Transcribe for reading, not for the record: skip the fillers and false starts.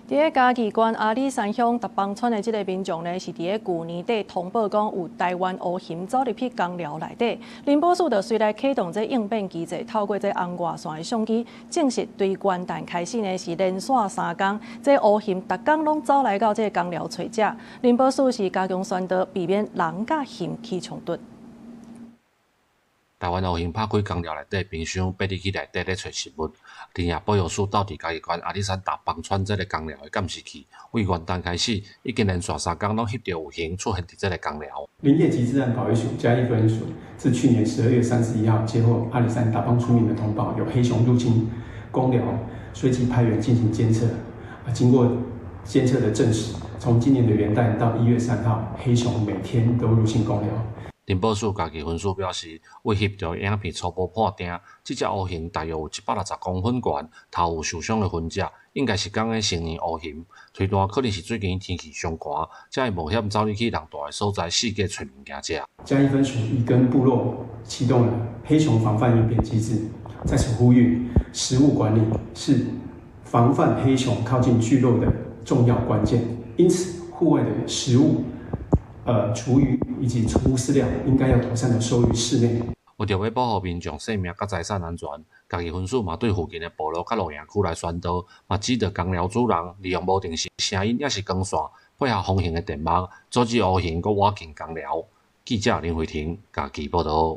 伫个嘉义县阿里山乡达邦村的这个民众呢，是伫个旧年底通报讲有台湾乌蝇走入去公寮内底，林保署就随来启动这应变机制，透过这红外线的相机，证实对元旦开始呢是连续3天，这乌蝇逐天拢走来到这个公寮找食。林保署是加强宣导，避免人甲蝇起冲突。台湾乌蝇拍开公寮内底冰箱，爬入去内底咧找食物。林业保育署到伫嘉义县阿里山达邦村这个公寮的监视器，为元旦开始，已经连续3天拢翕到有蝇出现伫这个公寮。林业及自然保育署嘉义分署自去年12月31号接获阿里山达邦村民的通报，有黑熊入侵公寮，随即派员进行监测。经过监测的证实，从今年的元旦到1月3号，黑熊每天都入侵公寮。林保署嘉义分署表示，为翕到影片初步判定，这只乌蝇大约有160公分悬，头有受伤的痕迹，应该是讲的成年乌蝇。推断可能是最近天气上寒，才会冒险走入去人大的所在四界找物件食。嘉义分署已跟部落启动了黑熊防范应变机制，在此呼吁，食物管理是防范黑熊靠近聚落的重要关键。因此，户外的食物。厨余以及宠物饲料应该要妥善的收于室内。为着要保护民众性命甲财产安全，嘉义分署嘛对附近的部落甲露营区来宣导，嘛指导公寮主人利用无定时声音也是光线，配合风行的电网，阻止乌蝇阁挖进公寮。记者林慧婷，嘉义报道。